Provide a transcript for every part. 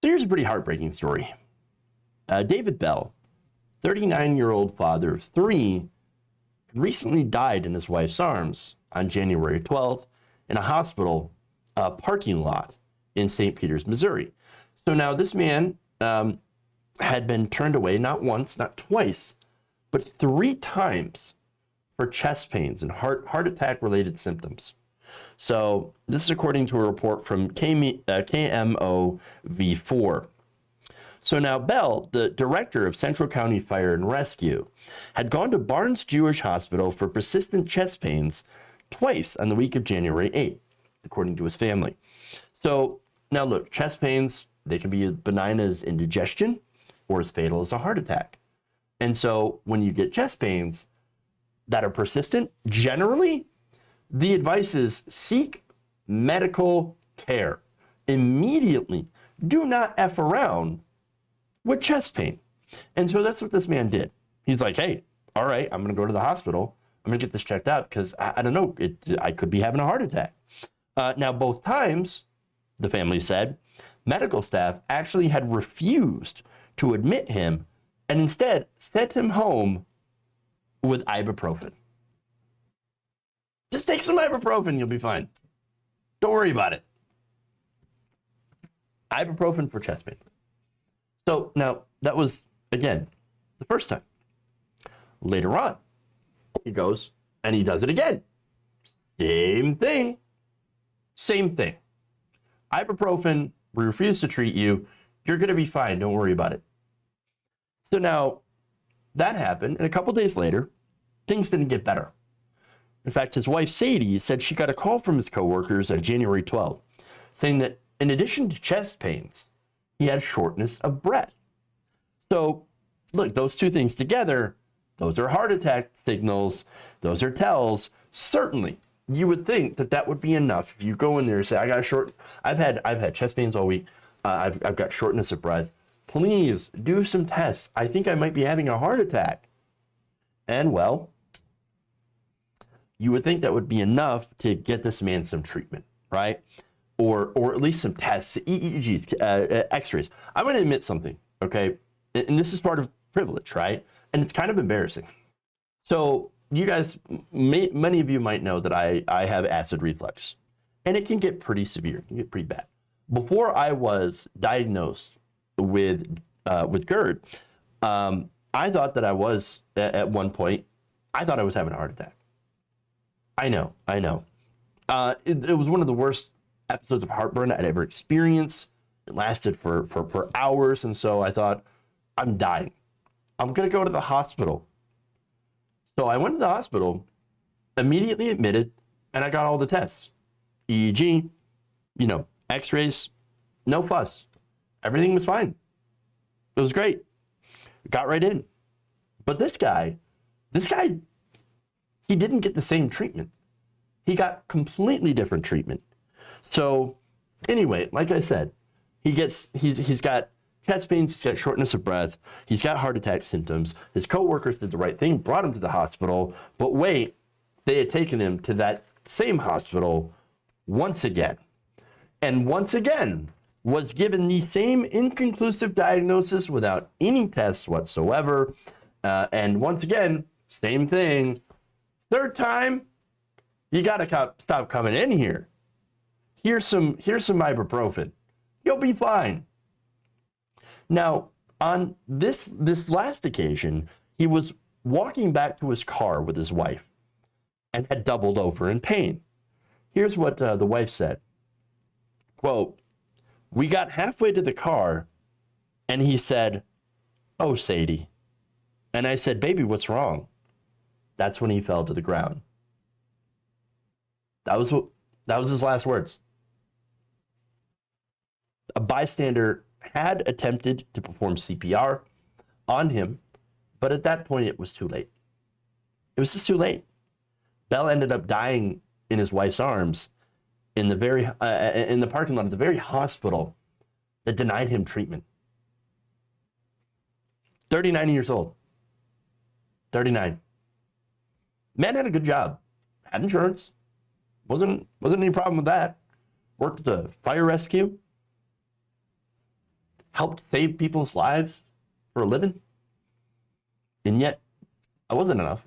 So here's a pretty heartbreaking story. David Bell, 39-year-old father of three, recently died in his wife's arms on January 12th in a hospital parking lot in St. Peters, Missouri. So now this man had been turned away not once, not twice, but 3 times for chest pains and heart attack related symptoms. So this is according to a report from KMOV4. So now Bell, the director of Central County Fire and Rescue, had gone to Barnes Jewish Hospital for persistent chest pains twice on the week of January 8th, according to his family. So now look, chest pains, they can be as benign as indigestion or as fatal as a heart attack. And so when you get chest pains that are persistent, generally, the advice is seek medical care immediately. Do not F around with chest pain. And so that's what this man did. He's like, hey, all right, I'm going to go to the hospital. I'm going to get this checked out because I don't know, I could be having a heart attack. Now, both times, the family said, medical staff actually had refused to admit him and instead sent him home with ibuprofen. Just take some ibuprofen, you'll be fine. Don't worry about it. Ibuprofen for chest pain. So now that was, again, the first time. Later on, he goes and he does it again. Same thing. Same thing. Ibuprofen, we refuse to treat you. You're going to be fine. Don't worry about it. So now that happened. And a couple days later, things didn't get better. In fact, his wife, Sadie, said she got a call from his coworkers on January 12th saying that in addition to chest pains, he had shortness of breath. So look, those two things together, those are heart attack signals. Those are tells. Certainly, you would think that that would be enough. If you go in there and say, I've had chest pains all week. I've got shortness of breath. Please do some tests. I think I might be having a heart attack. And well, you would think that would be enough to get this man some treatment, right? Or at least some tests, EEGs, x-rays. I'm going to admit something, okay? And this is part of privilege, right? And it's kind of embarrassing. So you guys, many of you might know that I have acid reflux. And it can get pretty severe, it can get pretty bad. Before I was diagnosed with GERD, I thought that I was, at one point, I thought I was having a heart attack. I know. It was one of the worst episodes of heartburn I'd ever experienced. It lasted for hours, and so I thought, I'm dying. I'm gonna go to the hospital. So I went to the hospital, immediately admitted, and I got all the tests. EEG, x-rays, no fuss. Everything was fine. It was great. Got right in. But this guy, he didn't get the same treatment. He got completely different treatment. So anyway, like I said, he's got chest pains, he's got shortness of breath, he's got heart attack symptoms. His coworkers did the right thing, brought him to the hospital, but wait, they had taken him to that same hospital once again. And once again, was given the same inconclusive diagnosis without any tests whatsoever. And once again, same thing. Third time, you gotta stop coming in here. Here's some ibuprofen. You'll be fine. Now, on this last occasion, he was walking back to his car with his wife and had doubled over in pain. Here's what the wife said. Quote, "We got halfway to the car and he said, 'Oh, Sadie.' And I said, 'Baby, what's wrong?' That's when he fell to the ground." That was his last words. A bystander had attempted to perform CPR on him, but at that point it was too late. It was just too late. Bell ended up dying in his wife's arms in the parking lot of the very hospital that denied him treatment. 39 years old. 39. Man had a good job. Had insurance. Wasn't any problem with that. Worked at the fire rescue. helped save people's lives for a living. And yet, that wasn't enough.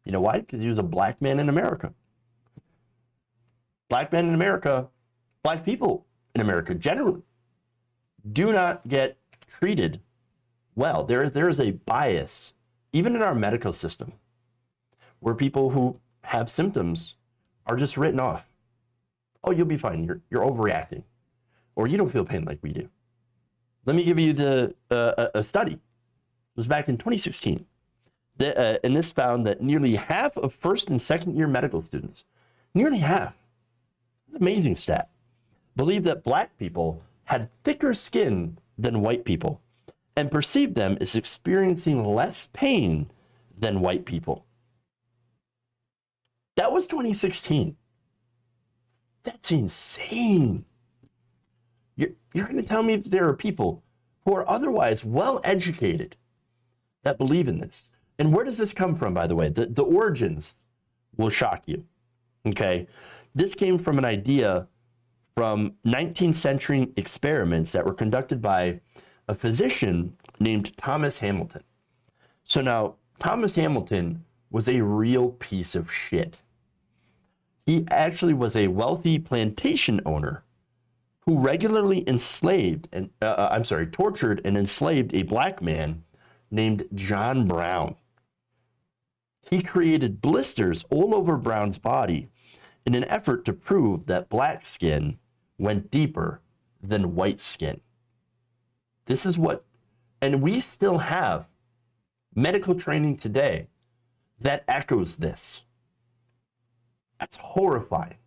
You know why? Because he was a black man in America. Black men in America, black people in America generally, do not get treated well. There is a bias, even in our medical system, where people who have symptoms are just written off. Oh, you'll be fine. You're overreacting, or you don't feel pain like we do. Let me give you a study. It was back in 2016, and this found that nearly half of first and second year medical students, nearly half, amazing stat, believe that black people had thicker skin than white people and perceived them as experiencing less pain than white people. That was 2016. That's insane. You're going to tell me that there are people who are otherwise well educated that believe in this. And where does this come from, by the way? The origins will shock you. Okay? This came from an idea from 19th century experiments that were conducted by a physician named Thomas Hamilton. So now, Thomas Hamilton was a real piece of shit. He actually was a wealthy plantation owner who regularly tortured and enslaved a black man named John Brown. He created blisters all over Brown's body in an effort to prove that black skin went deeper than white skin. This is what, and we still have medical training today that echoes this. That's horrifying.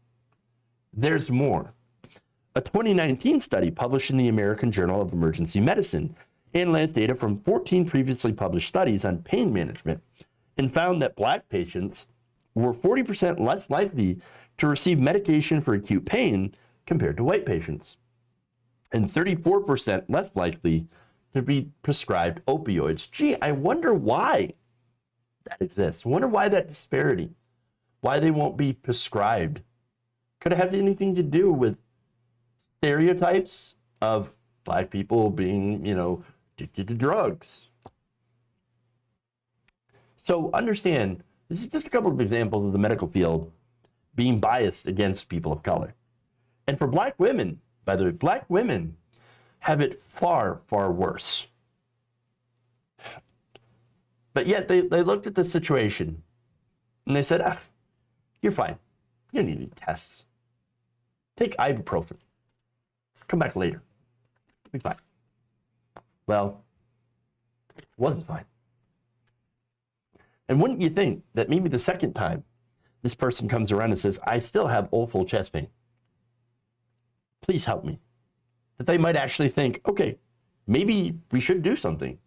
There's more. A 2019 study published in the American Journal of Emergency Medicine analyzed data from 14 previously published studies on pain management and found that black patients were 40% less likely to receive medication for acute pain compared to white patients, and 34% less likely to be prescribed opioids. Gee, I wonder why that exists. I wonder why that disparity, why they won't be prescribed. Could it have anything to do with stereotypes of black people being, addicted to drugs? So understand, this is just a couple of examples of the medical field being biased against people of color. And for black women, by the way, black women have it far, far worse. But yet they looked at the situation and they said, you're fine. You don't need any tests. Take ibuprofen. Come back later. You'll be fine. Well, it wasn't fine. And wouldn't you think that maybe the second time this person comes around and says, I still have awful chest pain. Please help me. That they might actually think, okay, maybe we should do something.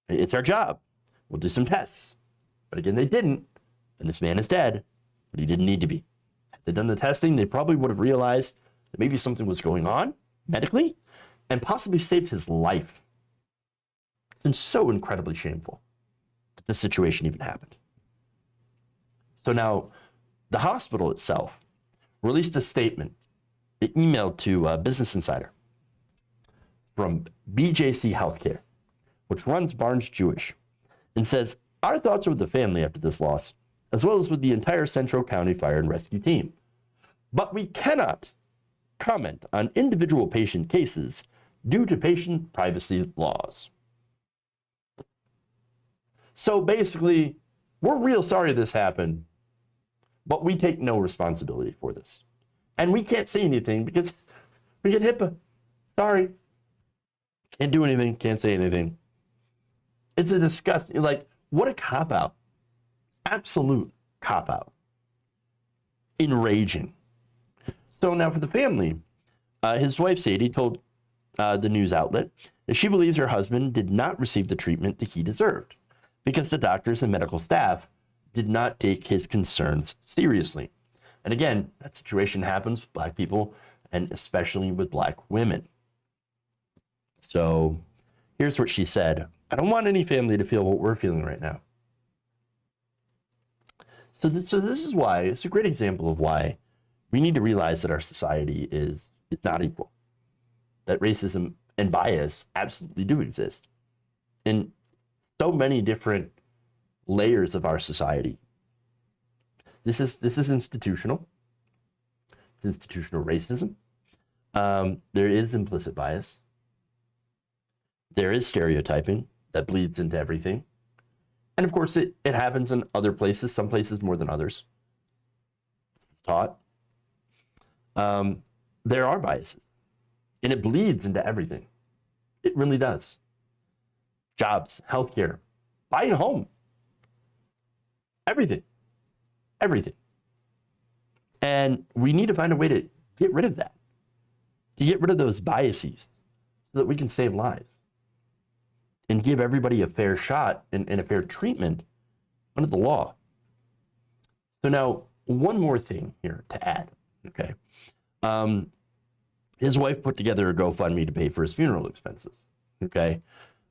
It's our job. We'll do some tests. But again, they didn't. And this man is dead, but he didn't need to be. Had they done the testing, they probably would have realized that maybe something was going on medically and possibly saved his life. It's so incredibly shameful that this situation even happened. So now the hospital itself released a statement, an email to Business Insider from BJC Healthcare, which runs Barnes Jewish, and says, our thoughts are with the family after this loss, as well as with the entire Central County Fire and Rescue team. But we cannot comment on individual patient cases due to patient privacy laws. So basically, we're real sorry this happened, but we take no responsibility for this. And we can't say anything because we get HIPAA. Sorry. Can't do anything, can't say anything. It's a disgusting, what a cop-out. Absolute cop-out. Enraging. So now for the family, his wife Sadie told the news outlet that she believes her husband did not receive the treatment that he deserved because the doctors and medical staff did not take his concerns seriously. And again, that situation happens with black people and especially with black women. So here's what she said. I don't want any family to feel what we're feeling right now. So this is why, it's a great example of why we need to realize that our society is not equal. That racism, and bias absolutely do exist in so many different layers of our society. This is institutional. It's institutional racism. There is implicit bias. There is stereotyping that bleeds into everything. And of course, it happens in other places, some places more than others. It's taught. There are biases, and it bleeds into everything. It really does. Jobs, healthcare, buying a home, everything. Everything. And we need to find a way to get rid of that, to get rid of those biases so that we can save lives and give everybody a fair shot and a fair treatment under the law. So now, one more thing here to add, okay? His wife put together a GoFundMe to pay for his funeral expenses, okay?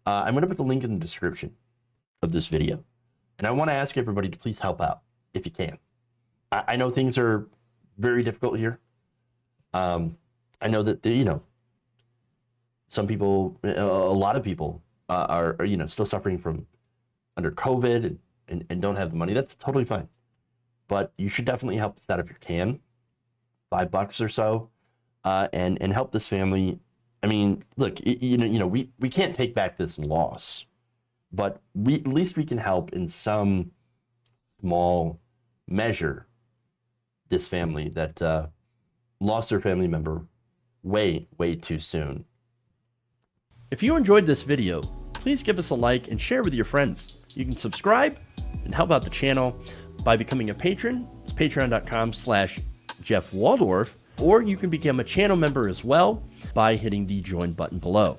I'm gonna put the link in the description of this video. And I wanna ask everybody to please help out if you can. I know things are very difficult here. I know that, some people, a lot of people are still suffering from under COVID and don't have the money. That's totally fine. But you should definitely help this out if you can, $5 or so, and help this family. I mean, look, we can't take back this loss, but at least we can help in some small measure this family that lost their family member way too soon. If you enjoyed this video, please give us a like and share with your friends. You can subscribe and help out the channel by becoming a patron. It's patreon.com/Jeff Waldorf, or you can become a channel member as well by hitting the join button below.